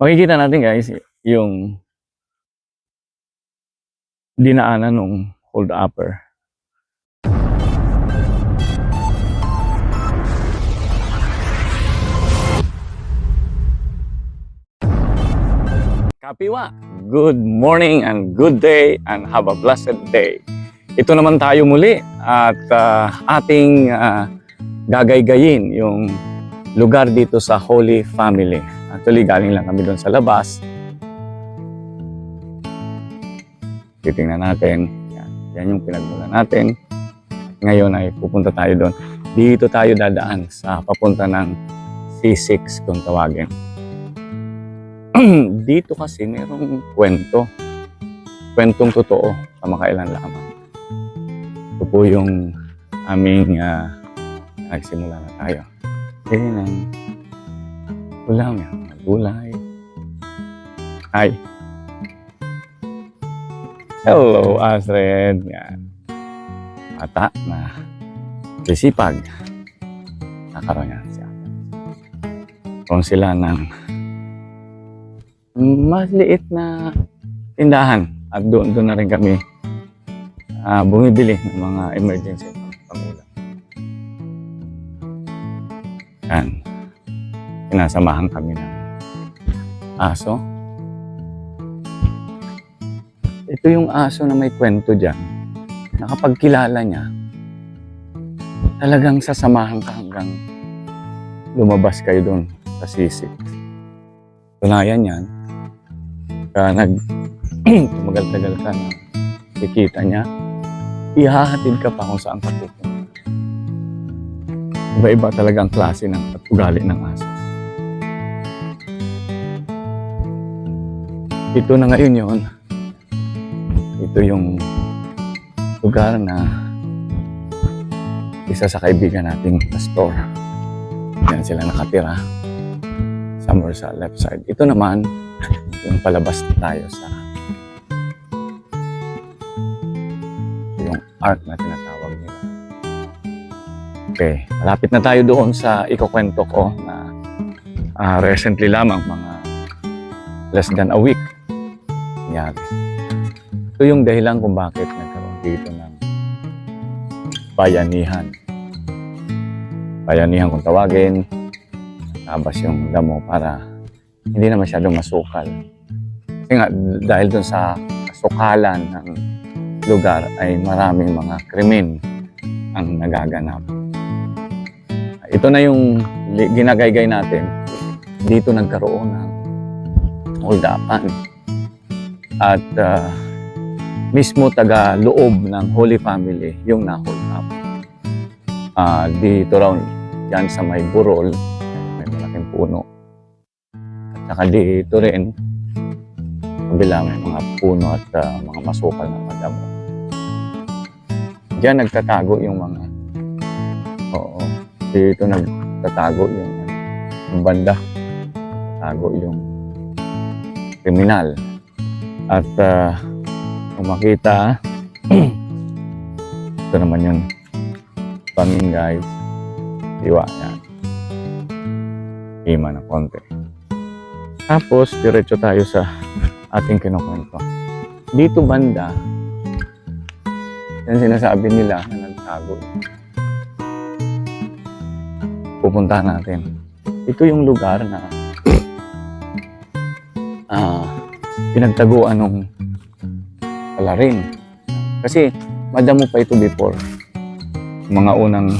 Makikita natin guys yung dinaanan ng hold upper. Kapiwa, good morning and good day and have a blessed day. Ito naman tayo muli at ating gagaygayin yung lugar dito sa Holy Family. Actually, galing lang kami doon sa labas. Titingnan natin. Yan yung pinagmula natin. Ngayon ay pupunta tayo doon. Dito tayo dadaan sa papunta ng C6 kung tawagin. Dito kasi mayroong kwento. Kwentong totoo sa makailan lamang. Ito po yung aming nagsimula na tayo. Yan ang ulam yan. Gulay. Hi. Hello, Astrid. Yan. Bata na sisipag. Nakaroon yan siya. Kung sila ng mas liit na tindahan. At doon na rin kami bumibili ng mga emergency pangulam. Yan. Sinasamahan kami ng aso. Ito yung aso na may kwento dyan. Nakapagkilala niya, talagang sasamahan ka hanggang lumabas kayo doon sa C6. Tunayan yan, tumagal-tagal ka na, kikita niya, ihahatid ka pa kung saan ka pupunta. Iba-iba talaga ang klase ng ugali ng aso. Ito na ngayon yun. Ito yung lugar na isa sa kaibigan nating pastor. Yan sila nakatira. Somewhere sa left side. Ito naman, yung palabas tayo sa yung ark na tinatawag nila. Okay, malapit na tayo doon sa ikukwento ko na recently lamang, mga less than a week. Yan. Ito yung dahilan kung bakit nagkaroon dito ng bayanihan. Bayanihan kung tawagin, tabas yung damo para hindi na masyadong masukal. Kasi nga, dahil dun sa kasukalan ng lugar ay maraming mga krimen ang nagaganap. Ito na yung ginagaygay natin. Dito nagkaroon ng holdapan. At mismo taga-loob ng Holy Family yung na-hold up. Dito raw, yan sa may burol, may malaking puno. At saka dito rin, kabila may mga puno at mga masukal na madamo. Diyan nagtatago yung mga, dito nagtatago yung banda, nagtatago yung kriminal. At kung makita, ito naman yung pangin guys, diwa yan. Hima na konti. Tapos, diretso tayo sa ating kinukwento. Dito banda, yan sinasabi nila na nagtago. Pupuntahan natin. Ito yung lugar na pinagtaguan ng palarin. Kasi madamo pa ito before. Mga unang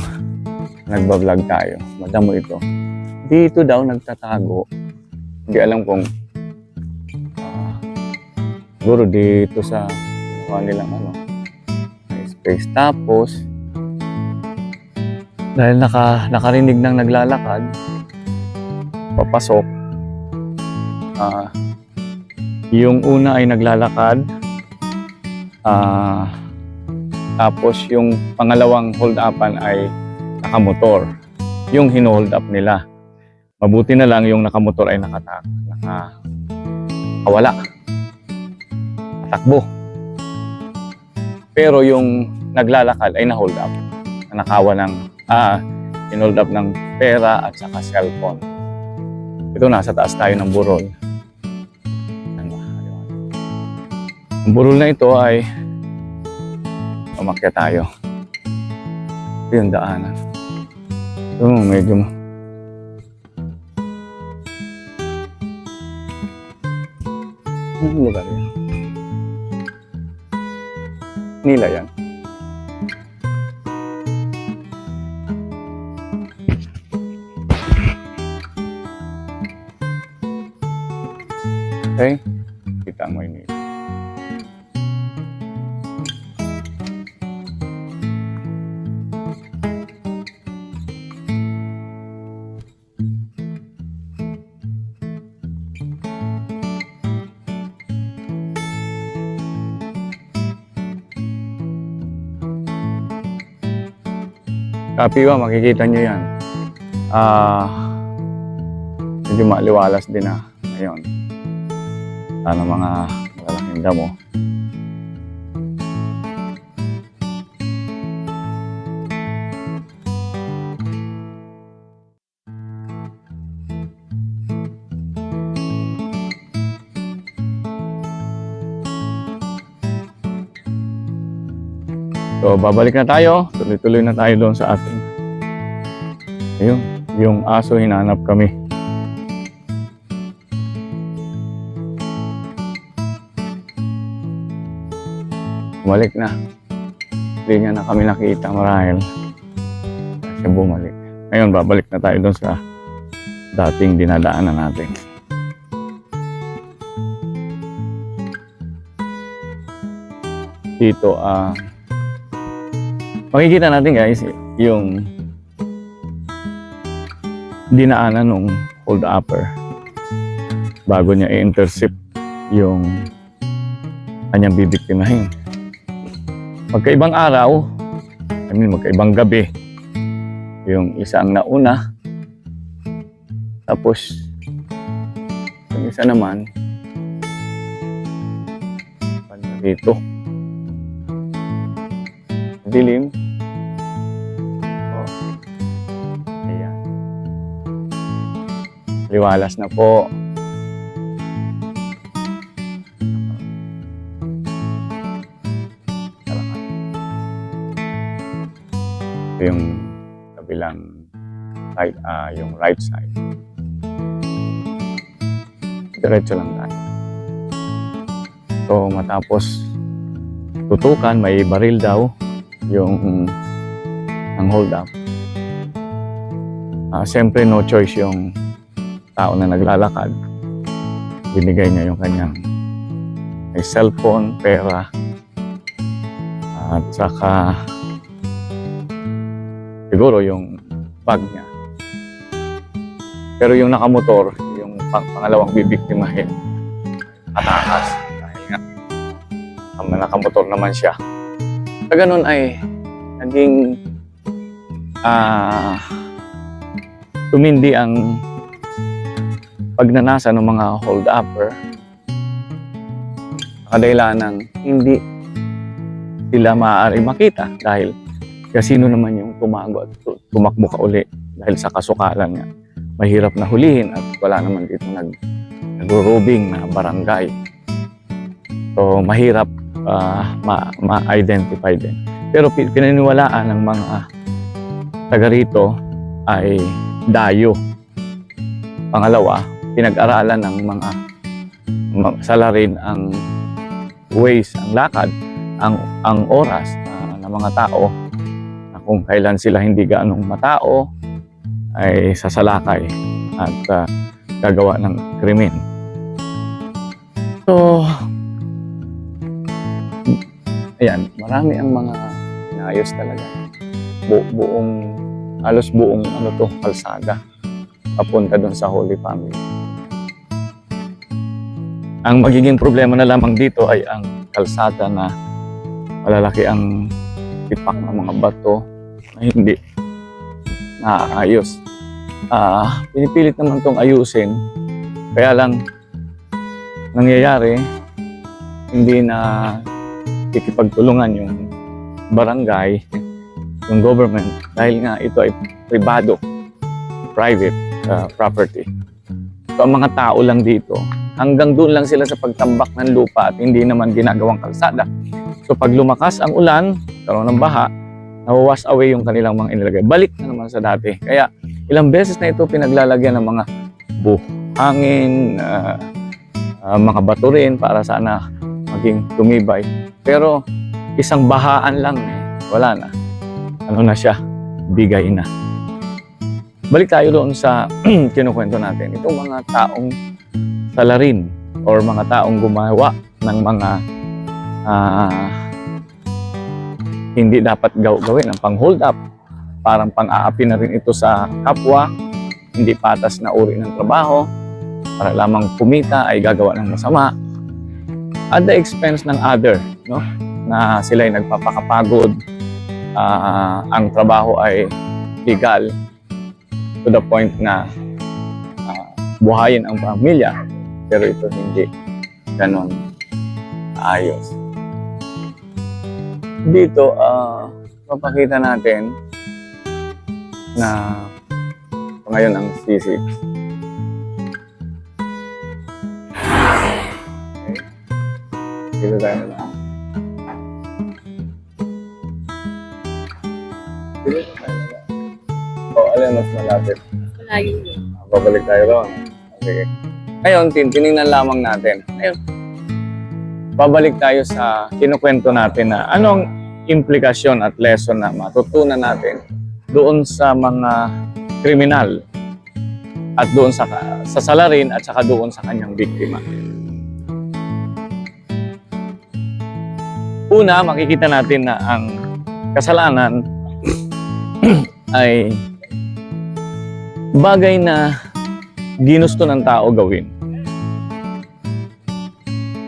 nagbablog tayo, madamo ito. Dito daw nagtatago. Hindi alam kung siguro dito sa nilang space. Tapos dahil nakarinig ng naglalakad papasok, yung una ay naglalakad, tapos yung pangalawang hold-upan ay nakamotor. Yung hino-hold up nila. Mabuti na lang yung nakamotor ay nakawala. Takbo. Pero yung naglalakad ay na-hold up. Nakawa ng hinold up ng pera at saka cellphone. Ito, nasa taas tayo ng burol. Ano, ang burol na ito ay umakyat tayo. Ito yung daanan. Ito, medyo anong lugar yan? Nila yan. Okay, kita mo yun. Kapiwa, makikita nyo yan. Medyo maliwalas din na ngayon. Sana mga malalaking damo. So, babalik na tayo. Tuloy-tuloy na tayo doon sa ating. Ayun, yung aso hinanap kami. Bumalik na. Hindi niya na kami nakita marahil. Kasi bumalik. Ngayon, babalik na tayo doon sa dating dinadaanan natin. Dito, makikita natin guys, yung dinaanan ng hold upper bago niya i-intercept yung kanyang bibiktimahin. Magkaibang araw, magkaibang gabi. Yung isa ang nauna, tapos yung isa naman dito. Dilim. Oh. Ayan. Liwalas na po. Ito yung kabilang side, yung right side. Diretso lang tayo. So matapos tutukan, may baril daw yung ang hold up. Siyempre no choice yung tao na naglalakad. Binigay niya yung kanyang may cellphone, pera, at saka siguro yung bag niya. Pero yung nakamotor, yung pangalawang bibiktimahin, atakas. Dahil nga nakamotor naman siya. Sa ganun ay naging tumindi ang pagnanasa ng mga hold-upper. Kadahilan ng hindi sila maaari makita dahil kasino naman yung tumago at tumakbo ka uli dahil sa kasukalan niya. Mahirap na hulihin at wala naman dito nag-robing na barangay. So mahirap ma-identify din. Pero pinaniwalaan ng mga taga rito ay dayo. Pangalawa, pinag-aralan ng mga salarin ang ways, ang lakad, ang oras ng mga tao na kung kailan sila hindi gaanong matao ay sasalakay at gagawa ng krimen. So, ayan, marami ang mga inayos talaga. Halos buong kalsada papunta doon sa Holy Family. Ang magiging problema na lamang dito ay ang kalsada na malalaki ang tipak ng mga bato na hindi naayos. Pinipilit naman itong ayusin, kaya lang nangyayari hindi na ikipagtulungan yung barangay, yung government, dahil nga ito ay private property. So ang mga tao lang dito, hanggang doon lang sila sa pagtambak ng lupa at hindi naman ginagawang kalsada. So pag lumakas ang ulan, karoon ng baha, nawawash away yung kanilang mga inilagay. Balik na naman sa dati. Kaya ilang beses na ito pinaglalagyan ng mga buhangin, mga bato rin para sana maging tumibay. Pero isang bahaan lang, wala na. Ano na siya? Bigay na. Balik tayo doon sa kinukwento natin. Itong mga taong salarin or mga taong gumawa ng mga hindi dapat gawin ang pang-hold up. Parang pang-aapi na rin ito sa kapwa. Hindi patas na uri ng trabaho. Para lamang kumita ay gagawa ng masama. At the expense ng other, no? Na sila'y nagpapakapagod. Ang trabaho ay legal to the point na buhayin ang pamilya, pero ito hindi ganon ayos. Dito, papakita natin na ngayon ang sisi. Okay. Dito tayo na. Dito tayo na. Alin mas malapit? Malayo yun. Babalik tayo doon. Okay. Ngayon, tinignan lamang natin. Ngayon, babalik tayo sa kinukwento natin na anong implikasyon at lesson na matutunan natin doon sa mga kriminal at doon sa salarin at saka doon sa kanyang biktima. Una, makikita natin na ang kasalanan ay bagay na ginusto ng tao gawin.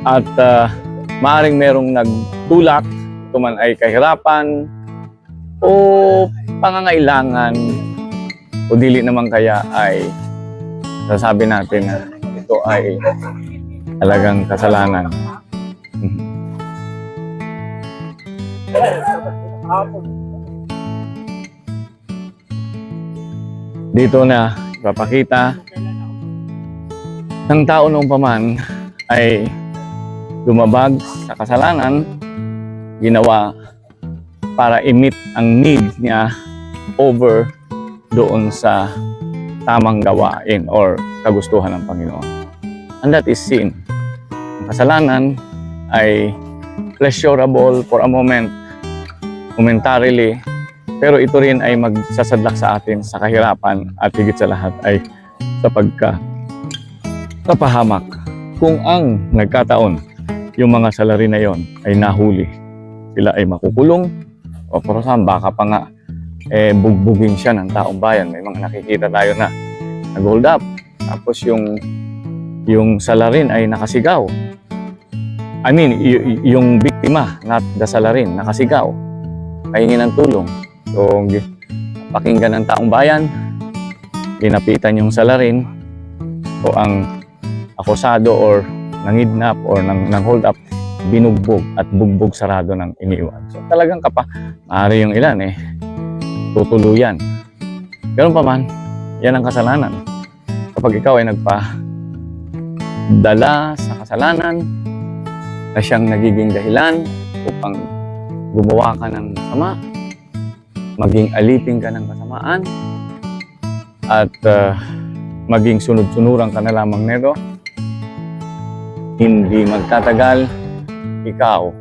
At maaaring merong nagtulak, ito man ay kahirapan o pangangailangan o dili naman kaya ay sasabi natin na ito ay talagang kasalanan. Dito na ipapakita ng tao noong paman ay lumabag sa kasalanan, ginawa para i-meet ang need niya over doon sa tamang gawain or kagustuhan ng Panginoon. And that is sin. Ang kasalanan ay pleasurable for a moment, momentarily, pero ito rin ay magsasadlak sa atin sa kahirapan at higit sa lahat ay sa pagkapahamak. Kung ang nagkataon, yung mga salarin na yon ay nahuli, sila ay makukulong o porosan, baka pa nga bugbugin siya ng taong bayan. May mga nakikita tayo na nag-hold up, tapos yung salarin ay nakasigaw. I mean, yung biktima, not the salarin, nakasigaw, kahingi ng tulong. So, pakinggan ng taong bayan, pinapitan yung salarin o ang akusado or nangidnap or nang hold up, binugbog at bugbog sarado ng iniwan. So, talagang maaari yung ilan tutuluyan. Ganun pa man, yan ang kasalanan. Kapag ikaw ay nagpadala sa kasalanan na siyang nagiging dahilan upang gumawa ka ng masama, maging alipin ka ng kasamaan, at maging sunod-sunuran ka na lamang nito, hindi magtatagal, ikaw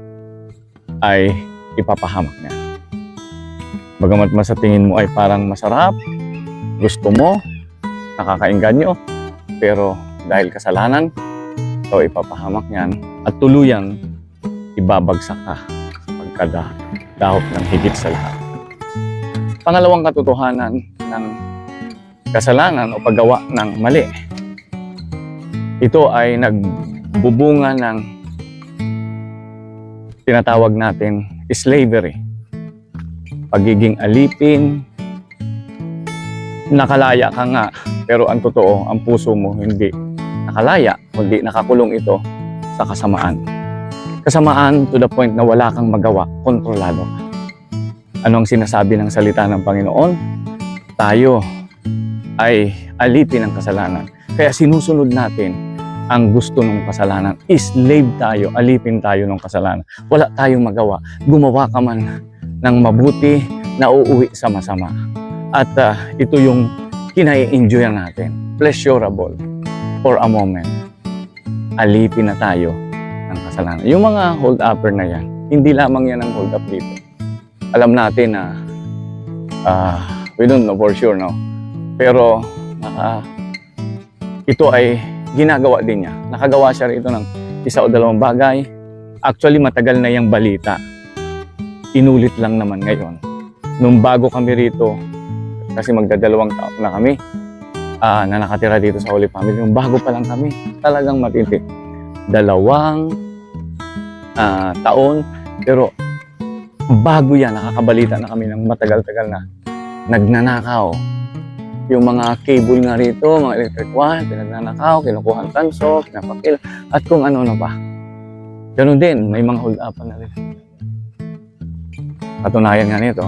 ay ipapahamak niya. Bagamat sa tingin mo ay parang masarap, gusto mo, nakakainganyo, pero dahil kasalanan, ikaw ipapahamak niyan at tuluyang ibabagsak ka sa pagkadahop ng higit sa lahat. Pangalawang katotohanan ng kasalanan o paggawa ng mali. Ito ay nagbubunga ng tinatawag natin slavery. Pagiging alipin, nakalaya ka nga, pero ang totoo, ang puso mo hindi nakalaya, kundi nakakulong ito sa kasamaan. Kasamaan to the point na wala kang magawa, kontrolado ka. Ano ang sinasabi ng salita ng Panginoon? Tayo ay alipin ng kasalanan. Kaya sinusunod natin ang gusto ng kasalanan. Slave tayo, alipin tayo ng kasalanan. Wala tayong magawa. Gumawa ka man ng mabuti, na uuwi sa masama. At ito yung kinai-enjoy natin. Pleasurable for a moment. Alipin na tayo ng kasalanan. Yung mga hold-upper na yan, hindi lamang yan ang hold-up dito. Alam natin na we don't know for sure, no? Pero ito ay ginagawa din niya. Nakagawa siya rito ng isa o dalawang bagay. Actually, matagal na yung balita. Inulit lang naman ngayon. Nung bago kami rito, kasi magdadalawang taon na kami na nakatira dito sa Holy Family. Nung bago pa lang kami, talagang matindi. 2 taon, pero bago yan, nakakabalita na kami ng matagal-tagal na nagnanakaw. Yung mga cable nga rito, mga electric wire, pinagnanakaw, kinukuha ang tanso, pinapakil, at kung ano-ano pa. Ganun din, may mga hold-upan na rin. Katunayan nga nito,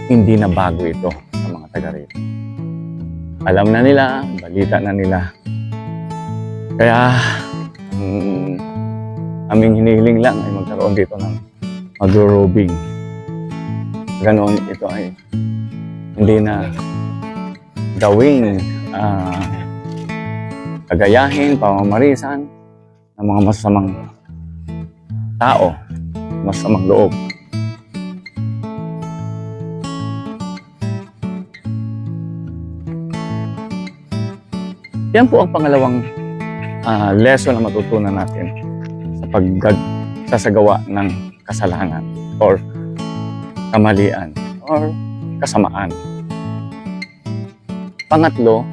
hindi na bago ito sa mga taga rito. Alam na nila, balita na nila. Kaya, aming hinihiling lang ay magkaroon dito ng magro-robing. Ganon, ito ay hindi na gawing kagayahin, pamamarisan ng mga masasamang tao, masasamang loob. Yan po ang pangalawang lesson na matutunan natin sa pagsasagawa ng kasalanan or kamalian or kasamaan. Pangatlo,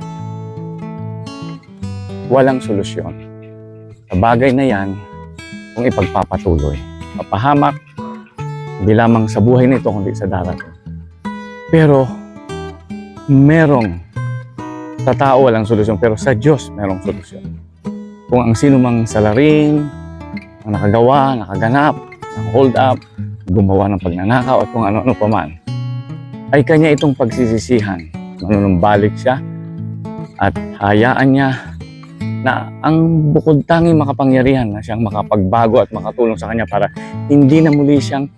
walang solusyon. Sa bagay na yan, kung ipagpapatuloy. Mapahamak, hindi lamang sa buhay nito, kundi sa darating. Pero, sa tao walang solusyon, pero sa Diyos merong solusyon. Kung ang sino mang salarin, ang nakagawa, nakaganap, naka-hold up, gumawa ng pagnanakaw at kung ano-ano pa man, ay kanya itong pagsisisihan. Manunumbalik siya at hayaan niya na ang bukod tanging makapangyarihan na siyang makapagbago at makatulong sa kanya para hindi na muli siyang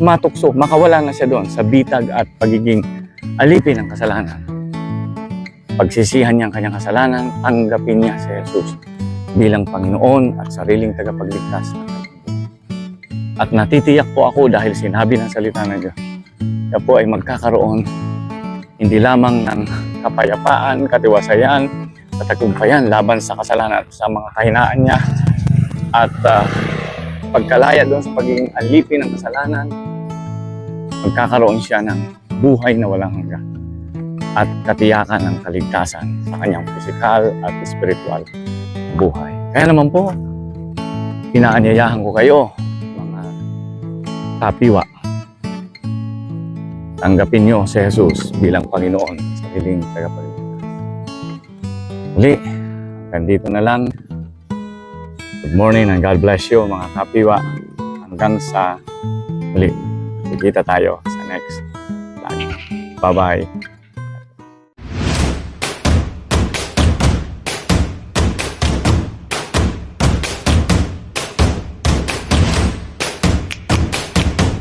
matukso, makawala na siya doon sa bitag at pagiging alipin ng kasalanan. Pagsisihan niya ang kanyang kasalanan, tanggapin niya si Jesus bilang Panginoon at sariling tagapagligtas. At natitiyak po ako dahil sinabi ng salita ng Diyos, siya po ay magkakaroon hindi lamang ng kapayapaan, katiwasayan, katagumpayan laban sa kasalanan at sa mga kahinaan niya at pagkalaya doon sa pagiging alipin ng kasalanan, magkakaroon siya ng buhay na walang hanggan at katiyakan ng kaligtasan sa kanyang physical at spiritual buhay. Kaya naman po, inaanyayahan ko kayo, mga kapiwa, tanggapin nyo si Jesus bilang Panginoon sa sariling tagapagligtas. Muli, hanggang dito na lang. Good morning and God bless you mga kapiwa. Hanggang sa muli. Kita tayo sa next vlog. Bye-bye.